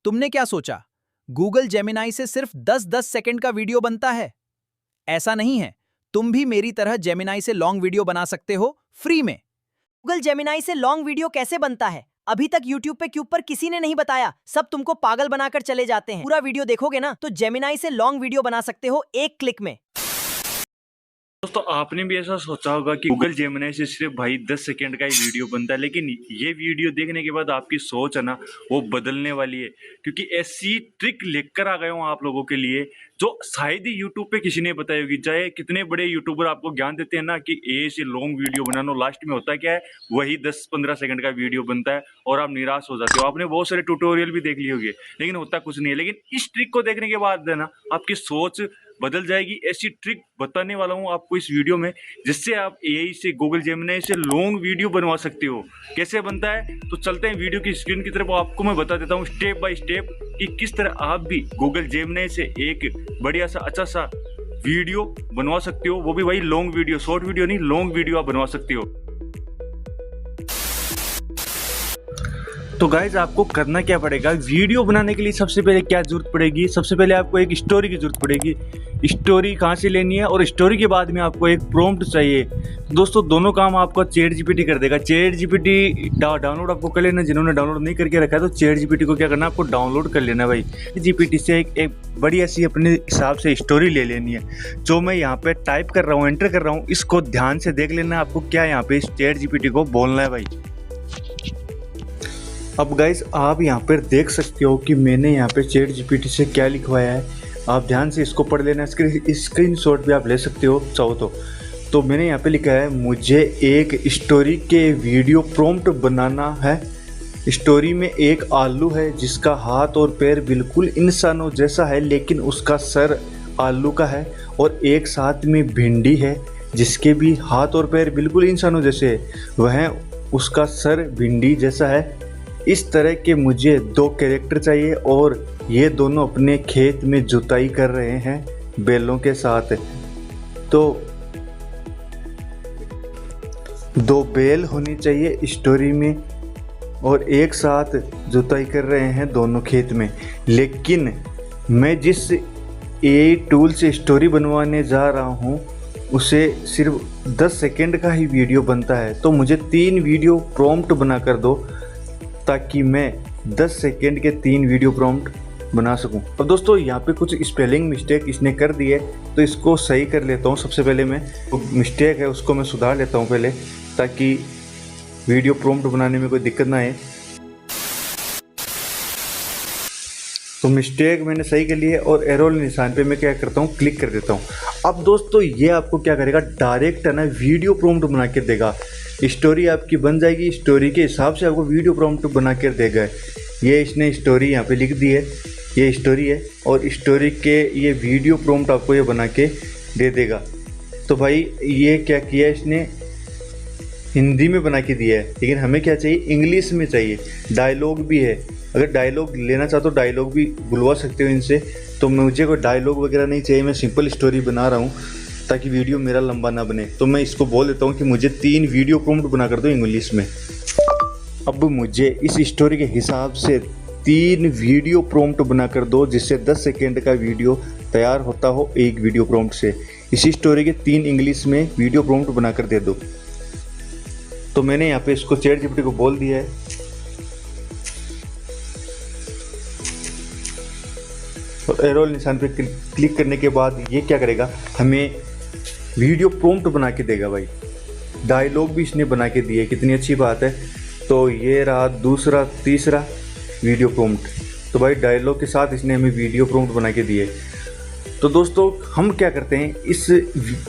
तुमने क्या सोचा गूगल जेमिनाई से सिर्फ 10-10 सेकंड का वीडियो बनता है? ऐसा नहीं है। तुम भी मेरी तरह जेमिनाई से लॉन्ग वीडियो बना सकते हो फ्री में। गूगल जेमिनाई से लॉन्ग वीडियो कैसे बनता है? अभी तक यूट्यूब पे क्यों पर किसी ने नहीं बताया। सब तुमको पागल बनाकर चले जाते हैं। पूरा वीडियो देखोगे ना तो जेमिनाई से लॉन्ग वीडियो बना सकते हो एक क्लिक में। दोस्तों आपने भी ऐसा सोचा होगा कि गूगल जेमिनी से सिर्फ भाई 10 सेकंड का ही वीडियो बनता है, लेकिन ये वीडियो देखने के बाद आपकी सोच है ना वो बदलने वाली है, क्योंकि ऐसी ट्रिक लेकर आ गया हूँ आप लोगों के लिए जो शायद ही यूट्यूब पे किसी ने बताई होगी। चाहे कितने बड़े यूट्यूबर आपको ज्ञान देते हैं ना कि ए से लॉन्ग वीडियो बनाना, लास्ट में होता क्या है वही 10-15 सेकंड का वीडियो बनता है और आप निराश हो जाते हो। आपने बहुत सारे ट्यूटोरियल भी देख लिए होंगे लेकिन होता कुछ नहीं है। लेकिन इस ट्रिक को देखने के बाद है ना आपकी सोच बदल जाएगी। ऐसी ट्रिक बताने वाला हूँ आपको इस वीडियो में जिससे आप एआई से, गूगल जेमिनी से लॉन्ग वीडियो बनवा सकते हो। कैसे बनता है तो चलते हैं वीडियो की स्क्रीन की तरफ, आपको मैं बता देता हूँ स्टेप बाय स्टेप कि किस तरह आप भी गूगल जेमिनी से एक बढ़िया सा अच्छा सा वीडियो बनवा सकते हो। वो भी भाई लॉन्ग वीडियो, शॉर्ट वीडियो नहीं, लॉन्ग वीडियो आप बनवा सकते हो। तो गाइज आपको करना क्या पड़ेगा, वीडियो बनाने के लिए सबसे पहले क्या जरूरत पड़ेगी, सबसे पहले आपको एक स्टोरी की जरूरत पड़ेगी। स्टोरी कहाँ से लेनी है और स्टोरी के बाद में आपको एक प्रॉम्प्ट चाहिए। तो दोस्तों दोनों काम आपका चैट जीपीटी कर देगा। चैट जीपीटी डाउनलोड आपको कर लेना, जिन्होंने डाउनलोड नहीं करके रखा है तो चैट जीपीटी को क्या करना है आपको डाउनलोड कर लेना भाई। जीपीटी से एक बढ़िया सी अपने हिसाब से स्टोरी ले लेनी है। जो मैं यहाँ पे टाइप कर रहा हूँ, एंटर कर रहा हूँ, इसको ध्यान से देख लेना आपको क्या यहाँ पे चैट जीपीटी को बोलना है भाई। अब गाइस आप यहाँ पर देख सकते हो कि मैंने यहाँ पे चैट जीपीटी से क्या लिखवाया है। आप ध्यान से इसको पढ़ लेना, स्क्रीनशॉट भी आप ले सकते हो चाहो तो मैंने यहाँ पे लिखा है मुझे एक स्टोरी के वीडियो प्रॉम्प्ट बनाना है। स्टोरी में एक आलू है जिसका हाथ और पैर बिल्कुल इंसानों जैसा है लेकिन उसका सर आलू का है, और एक साथ में भिंडी है जिसके भी हाथ और पैर बिल्कुल इंसानों जैसे है, वह उसका सर भिंडी जैसा है। इस तरह के मुझे 2 कैरेक्टर चाहिए और ये दोनों अपने खेत में जुताई कर रहे हैं बैलों के साथ। तो 2 बैल होनी चाहिए स्टोरी में और एक साथ जुताई कर रहे हैं दोनों खेत में। लेकिन मैं जिस एआई टूल से स्टोरी बनवाने जा रहा हूँ उसे सिर्फ 10 सेकंड का ही वीडियो बनता है। तो मुझे 3 वीडियो प्रॉम्प्ट बना कर दो ताकि मैं 10 सेकंड के 3 वीडियो प्रॉम्प्ट बना सकूं। अब दोस्तों यहाँ पे कुछ स्पेलिंग मिस्टेक इसने कर दी है तो इसको सही कर लेता हूँ। सबसे पहले मैं मिस्टेक है उसको मैं सुधार लेता हूँ पहले, ताकि वीडियो प्रॉम्प्ट बनाने में कोई दिक्कत ना आए। तो मिस्टेक मैंने सही कर ली है और एरो निशान पे मैं क्या करता हूँ क्लिक कर देता हूँ। अब दोस्तों ये आपको क्या करेगा, डायरेक्ट है ना वीडियो प्रॉम्प्ट बना के देगा। स्टोरी आपकी बन जाएगी, स्टोरी के हिसाब से आपको वीडियो प्रॉम्प्ट बना कर देगा। ये इसने स्टोरी यहाँ पे लिख दी है, ये स्टोरी है और स्टोरी के ये वीडियो प्रॉम्प्ट आपको ये बना के दे देगा। तो भाई ये क्या किया इसने, हिंदी में बना के दिया है, लेकिन हमें क्या चाहिए, इंग्लिश में चाहिए। डायलॉग भी है, अगर डायलॉग लेना चाहते हो डायलॉग भी बुलवा सकते हो इनसे। तो मुझे कोई डायलॉग वगैरह नहीं चाहिए, मैं सिंपल स्टोरी बना रहा हूँ ताकि वीडियो मेरा लंबा ना बने। तो मैं इसको बोल देता हूँ कि मुझे 3 वीडियो प्रॉम्प्ट बना कर दो इंग्लिश में। अब मुझे इस स्टोरी के हिसाब से 3 वीडियो प्रॉम्प्ट बना कर दो जिससे 10 सेकेंड का वीडियो तैयार होता हो एक वीडियो प्रॉम्प्ट से। इसी स्टोरी के 3 इंग्लिश में वीडियो प्रॉम्प्ट बना कर दे दो। तो मैंने यहाँ पे इसको चैट जीपीटी को बोल दिया है। और एरो निशान पे क्लिक करने के बाद ये क्या करेगा, हमें वीडियो प्रॉम्प्ट बना के देगा भाई। डायलॉग भी इसने बना के दिए, कितनी अच्छी बात है। तो ये रहा दूसरा, तीसरा वीडियो प्रॉम्प्ट। तो भाई डायलॉग के साथ इसने हमें वीडियो प्रॉम्प्ट बना के दिए। तो दोस्तों हम क्या करते हैं, इस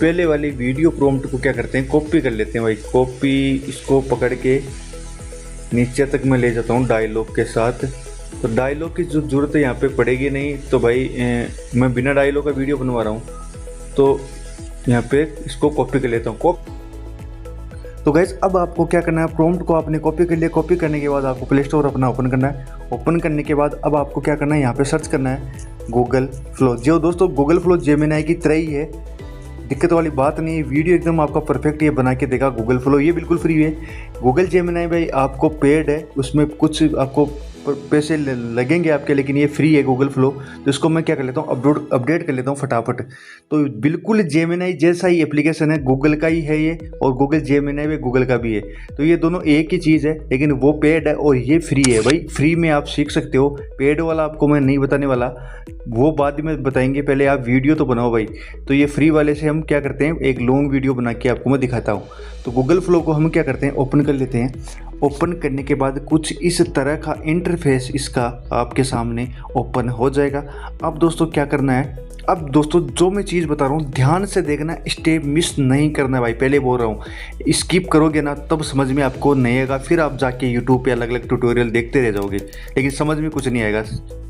पहले वाले वीडियो प्रॉम्प्ट को क्या करते हैं, कॉपी कर लेते हैं भाई। कॉपी, इसको पकड़ के नीचे तक मैं ले जाता हूँ डायलॉग के साथ। तो डायलॉग की जो ज़रूरत है यहाँ पे पड़ेगी नहीं। तो भाई मैं बिना डायलॉग का वीडियो बनवा रहा हूँ तो यहाँ पे इसको कॉपी कर लेता हूँ। तो गाइस अब आपको क्या करना है, प्रॉम्प्ट को आपने कॉपी कर लिया। कॉपी करने के बाद आपको प्ले स्टोर अपना ओपन करना है। ओपन करने के बाद अब आपको क्या करना है, यहाँ पे सर्च करना है गूगल फ्लो। जो दोस्तों गूगल फ्लो जेमिनी की तरह ही है, दिक्कत वाली बात नहीं है। वीडियो एकदम आपका परफेक्ट ये बना के देगा गूगल फ्लो। ये बिल्कुल फ्री है। गूगल जेमिनी भाई आपको पेड है, उसमें कुछ आपको पैसे लगेंगे आपके, लेकिन ये फ्री है गूगल फ्लो। तो इसको मैं क्या कर लेता हूँ, अपडेट कर लेता हूँ फटाफट। तो बिल्कुल जेमिनाई जैसा ही एप्लीकेशन है, गूगल का ही है ये, और गूगल जेमिनाई भी गूगल का भी है। तो ये दोनों एक ही चीज़ है, लेकिन वो पेड है और ये फ्री है भाई। फ्री में आप सीख सकते हो, पेड वाला आपको मैं नहीं बताने वाला, वो बाद में बताएंगे, पहले आप वीडियो तो बनाओ भाई। तो ये फ्री वाले से हम क्या करते हैं, एक लॉन्ग वीडियो बना के आपको मैं दिखाता हूँ। तो गूगल फ्लो को हम क्या करते हैं, ओपन कर लेते हैं। ओपन करने के बाद कुछ इस तरह का इंटरफेस इसका आपके सामने ओपन हो जाएगा। अब दोस्तों क्या करना है, अब दोस्तों जो मैं चीज़ बता रहा हूँ ध्यान से देखना, स्टेप मिस नहीं करना भाई। पहले बोल रहा हूँ, स्किप करोगे ना तब समझ में आपको नहीं आएगा, फिर आप जाके यूट्यूब पे अलग अलग ट्यूटोरियल देखते रह जाओगे, लेकिन समझ में कुछ नहीं आएगा।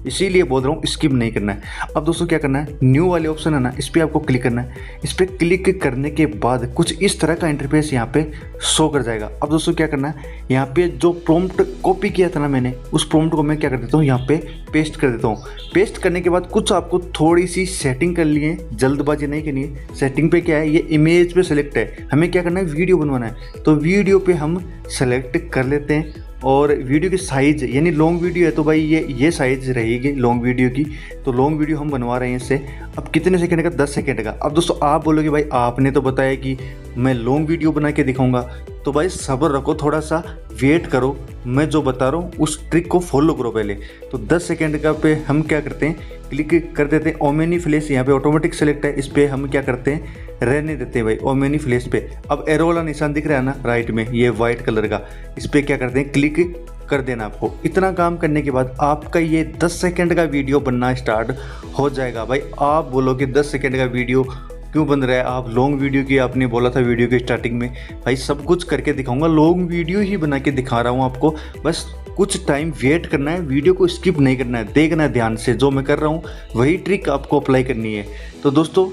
इसीलिए बोल रहा हूँ स्किप नहीं करना है। अब दोस्तों क्या करना है, न्यू वाले ऑप्शन है ना, इस पर आपको क्लिक करना है। इस पर क्लिक करने के बाद कुछ इस तरह का इंटरफेस यहाँ पे शो कर जाएगा। अब दोस्तों क्या करना है, यहाँ पे जो प्रॉम्प्ट कॉपी किया था ना मैंने, उस प्रॉम्प्ट को मैं क्या कर देता हूँ, यहाँ पे पेस्ट कर देता हूँ। पेस्ट करने के बाद कुछ आपको थोड़ी सी सेटिंग कर लिए, जल्दबाजी नहीं करनी है। सेटिंग पे क्या है, ये इमेज पे सेलेक्ट है, हमें क्या करना है, वीडियो बनवाना है। तो वीडियो पे हम सेलेक्ट कर लेते हैं, और वीडियो की साइज़ यानी लॉन्ग वीडियो है तो भाई ये साइज़ रहेगी लॉन्ग वीडियो की। तो लॉन्ग वीडियो हम बनवा रहे हैं इससे। अब कितने सेकंड का, 10 सेकंड का। अब दोस्तों आप बोलोगे भाई आपने तो बताया कि मैं लॉन्ग वीडियो बना के दिखाऊंगा, तो भाई सब्र रखो, थोड़ा सा वेट करो, मैं जो बता रहा हूँ उस ट्रिक को फॉलो करो पहले। तो 10 सेकंड का पे हम क्या करते हैं, क्लिक कर देते हैं ओमेनी फ्लैश, यहाँ पे ऑटोमेटिक सेलेक्ट है, इस पर हम क्या करते हैं, रहने देते हैं भाई ओमेनी फ्लैश पे। अब एरो वाला निशान दिख रहा है ना राइट में, ये वाइट कलर का, इस पर क्या करते हैं, क्लिक कर देना आपको। इतना काम करने के बाद आपका ये 10 सेकंड का वीडियो बनना स्टार्ट हो जाएगा। भाई आप बोलोगे 10 सेकंड का वीडियो क्यों बन रहा है, आप लॉन्ग वीडियो की आपने बोला था वीडियो के स्टार्टिंग में। भाई सब कुछ करके दिखाऊंगा, लॉन्ग वीडियो ही बना के दिखा रहा हूँ आपको, बस कुछ टाइम वेट करना है, वीडियो को स्किप नहीं करना है, देखना है ध्यान से, जो मैं कर रहा हूँ वही ट्रिक आपको अप्लाई करनी है। तो दोस्तों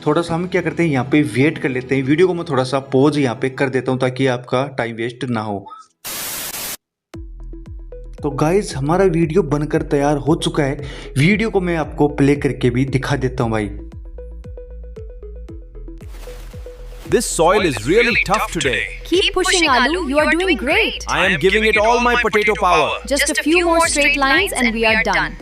थोड़ा सा हम क्या करते हैं, यहाँ पे वेट कर लेते हैं, वीडियो को मैं थोड़ा सा पॉज यहाँ पे कर देता हूँ ताकि आपका टाइम वेस्ट ना हो। तो गाइज हमारा वीडियो बनकर तैयार हो चुका है, वीडियो को मैं आपको प्ले करके भी दिखा देता हूँ भाई। This soil is really tough today. Keep pushing, Alu. You are doing great. I am giving it all my potato power. Just a few more straight lines and we are done.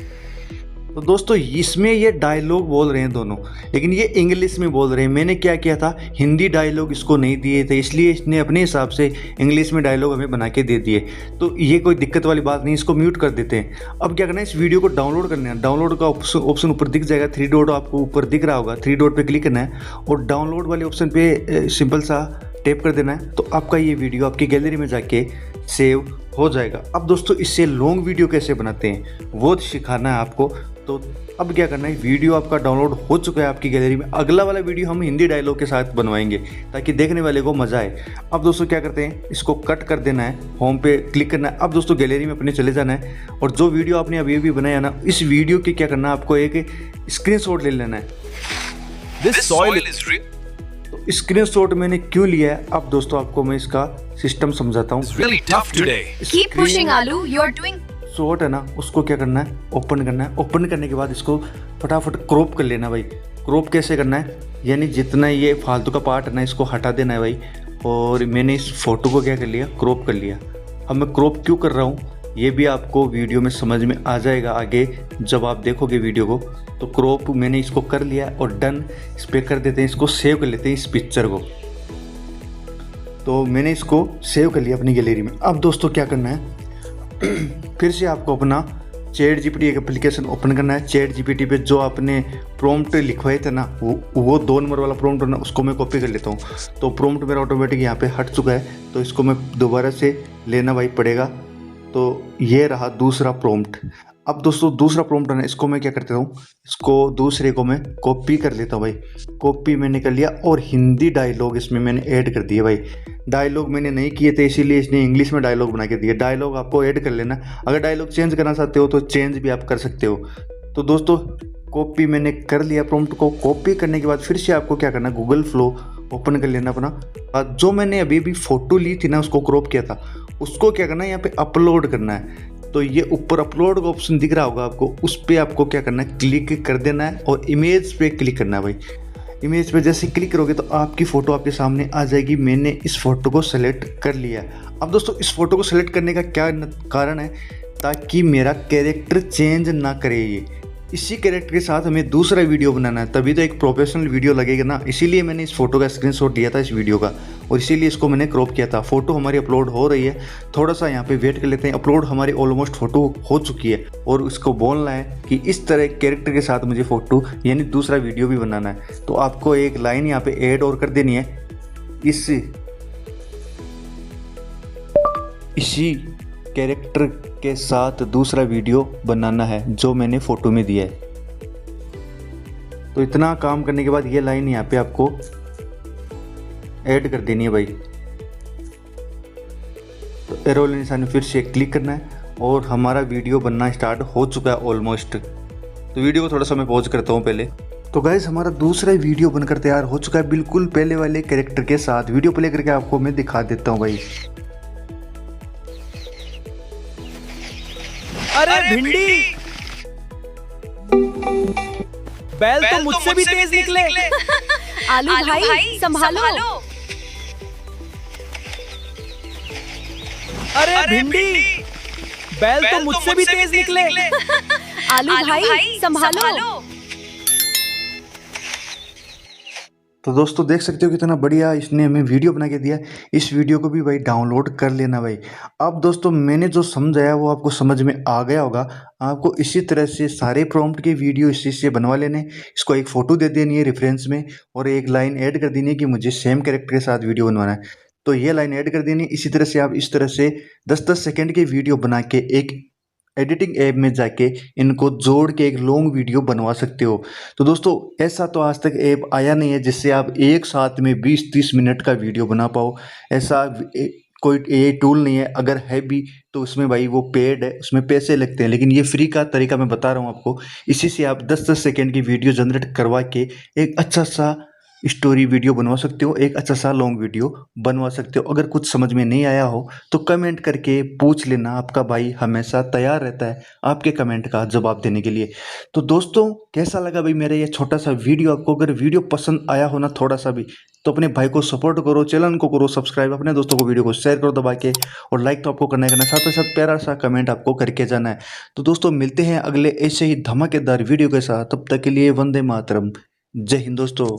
तो दोस्तों इसमें ये dialogue बोल रहे हैं दोनों, लेकिन ये इंग्लिश में बोल रहे हैं। मैंने क्या किया था, हिंदी डायलॉग इसको नहीं दिए थे, इसलिए इसने अपने हिसाब से इंग्लिश में डायलॉग हमें बना के दे दिए। तो ये कोई दिक्कत वाली बात नहीं, इसको म्यूट कर देते हैं। अब क्या करना है, इस वीडियो को डाउनलोड करना है। डाउनलोड का ऑप्शन ऊपर दिख जाएगा, 3 डॉट आपको ऊपर दिख रहा होगा, 3 डॉट पे क्लिक करना है और डाउनलोड वाले ऑप्शन पे सिंपल सा टैप कर देना है। तो आपका ये वीडियो आपकी गैलरी में जाके सेव हो जाएगा। अब दोस्तों इससे लॉन्ग वीडियो कैसे बनाते हैं वो सिखाना है आपको। तो अब क्या करना है, वीडियो आपका डाउनलोड हो चुका है आपकी गैलरी में, अगला वाला वीडियो हम हिंदी डायलॉग के साथ बनवाएंगे ताकि देखने वाले को मजा आए। अब दोस्तों क्या करते हैं, इसको कट कर देना है, होम पे क्लिक करना है। अब दोस्तों गैलरी में अपने चले जाना है और जो वीडियो आपने अभी अभी बनाया ना, इस वीडियो की क्या करना है, आपको एक स्क्रीनशॉट ले लेना है। This soil is real. तो स्क्रीनशॉट मैंने क्यों लिया है, अब दोस्तों आपको मैं इसका सिस्टम समझाता हूँ। Really tough today. Keep pushing, Alu. You are doing. Short है ना, उसको क्या करना है, ओपन करना है। ओपन करने के बाद इसको फटाफट क्रॉप कर लेना भाई। क्रॉप कैसे करना है, यानी जितना ये फालतू का पार्ट है ना इसको हटा देना है भाई। और मैंने इस फोटो को क्या कर लिया, क्रॉप कर लिया। अब मैं क्रॉप क्यों कर रहा हूँ ये भी आपको वीडियो में समझ में आ जाएगा आगे जब आप देखोगे वीडियो को। तो क्रॉप मैंने इसको कर लिया और डन इस पर कर देते हैं, इसको सेव कर लेते हैं इस पिक्चर को। तो मैंने इसको सेव कर लिया अपनी गैलरी में। अब दोस्तों क्या करना है, फिर से आपको अपना चैट जीपीटी एक एप्लीकेशन ओपन करना है। चैट जीपीटी पे जो आपने प्रॉम्प्ट लिखवाए थे ना, वो 2 नंबर वाला प्रॉम्प्ट ना, उसको मैं कॉपी कर लेता हूँ। तो प्रॉम्प्ट मेरा ऑटोमेटिक यहाँ पे हट चुका है, तो इसको मैं दोबारा से लेना भाई पड़ेगा। तो ये रहा दूसरा प्रॉम्प्ट। अब दोस्तों दूसरा प्रॉम्प्ट है ना, इसको मैं क्या करता हूँ, इसको दूसरे को मैं कॉपी कर लेता हूँ भाई। कॉपी मैंने कर लिया और हिंदी डायलॉग इसमें मैंने ऐड कर दिया भाई। डायलॉग मैंने नहीं किए थे इसीलिए इसने इंग्लिश में डायलॉग बना के दिया। डायलॉग आपको ऐड कर लेना, अगर डायलॉग चेंज करना चाहते हो तो चेंज भी आप कर सकते हो। तो दोस्तों कॉपी मैंने कर लिया प्रॉम्प्ट को। कॉपी करने के बाद फिर से आपको क्या करना, गूगल फ्लो ओपन कर लेना अपना। जो मैंने अभी भी फ़ोटो ली थी ना, उसको क्रॉप किया था, उसको क्या करना है, यहाँ पे अपलोड करना है। तो ये ऊपर अपलोड का ऑप्शन दिख रहा होगा आपको, उस पर आपको क्या करना है, क्लिक कर देना है और इमेज पे क्लिक करना है भाई। इमेज पे जैसे क्लिक करोगे तो आपकी फ़ोटो आपके सामने आ जाएगी। मैंने इस फ़ोटो को सेलेक्ट कर लिया। अब दोस्तों इस फ़ोटो को सेलेक्ट करने का क्या कारण है, ताकि मेरा कैरेक्टर चेंज ना करे। ये इसी कैरेक्टर के साथ हमें दूसरा वीडियो बनाना है, तभी तो एक प्रोफेशनल वीडियो लगेगा ना। इसीलिए मैंने इस फोटो का स्क्रीनशॉट लिया था इस वीडियो का, और इसीलिए इसको मैंने क्रॉप किया था। फ़ोटो हमारी अपलोड हो रही है, थोड़ा सा यहाँ पे वेट कर लेते हैं। अपलोड हमारी ऑलमोस्ट फ़ोटो हो चुकी है, और उसको बोलना है कि इस तरह कैरेक्टर के साथ मुझे फ़ोटो यानी दूसरा वीडियो भी बनाना है। तो आपको एक लाइन यहाँ पे ऐड और कर देनी है, इसी कैरेक्टर के साथ दूसरा वीडियो बनाना है जो मैंने फ़ोटो में दिया है। तो इतना काम करने के बाद ये लाइन यहाँ पे आपको ऐड कर देनी है भाई। तो एरो वाले निशान फिर से क्लिक करना है, और हमारा वीडियो बनना स्टार्ट हो चुका है ऑलमोस्ट। तो वीडियो को थोड़ा सा मैं पॉज करता हूँ पहले। तो गाइस हमारा दूसरा वीडियो बनकर तैयार हो चुका है, बिल्कुल पहले वाले कैरेक्टर के साथ। वीडियो प्ले करके आपको मैं दिखा देता हूँ भाई। अरे भिंडी, बैल तो मुझसे भी तेज निकले। आलू भाई संभालो। अरे भिंडी, बैल तो मुझसे भी तेज निकले। आलू भाई संभालो। तो दोस्तों देख सकते हो कितना बढ़िया इसने हमें वीडियो बना के दिया। इस वीडियो को भी भाई डाउनलोड कर लेना भाई। अब दोस्तों मैंने जो समझाया वो आपको समझ में आ गया होगा। आपको इसी तरह से सारे प्रॉम्प्ट के वीडियो इसी से बनवा लेने। इसको एक फ़ोटो दे देनी है रेफरेंस में, और एक लाइन ऐड कर देनी है कि मुझे सेम कैरेक्टर के साथ वीडियो बनवाना है। तो ये लाइन ऐड कर देनी। इसी तरह से आप इस तरह से 10-10 सेकेंड के वीडियो बना के एक एडिटिंग ऐप में जाके इनको जोड़ के एक लॉन्ग वीडियो बनवा सकते हो। तो दोस्तों ऐसा तो आज तक ऐप आया नहीं है जिससे आप एक साथ में 20-30 मिनट का वीडियो बना पाओ। ऐसा कोई ये टूल नहीं है। अगर है भी तो उसमें भाई वो पेड है, उसमें पैसे लगते हैं। लेकिन ये फ्री का तरीका मैं बता रहा हूँ आपको। इसी से आप 10-10 सेकेंड की वीडियो जनरेट करवा के एक अच्छा सा स्टोरी वीडियो बनवा सकते हो, एक अच्छा सा लॉन्ग वीडियो बनवा सकते हो। अगर कुछ समझ में नहीं आया हो तो कमेंट करके पूछ लेना, आपका भाई हमेशा तैयार रहता है आपके कमेंट का जवाब देने के लिए। तो दोस्तों कैसा लगा भाई मेरा ये छोटा सा वीडियो? आपको अगर वीडियो पसंद आया हो ना थोड़ा सा भी, तो अपने भाई को सपोर्ट करो, चैनल को करो सब्सक्राइब, अपने दोस्तों को वीडियो को शेयर करो दबा के, और लाइक तो आपको करना ही करना है, साथ ही साथ प्यारा सा कमेंट आपको करके जाना है। तो दोस्तों मिलते हैं अगले ऐसे ही धमाकेदार वीडियो के साथ। तब तक के लिए वंदे मातरम, जय हिंद दोस्तों।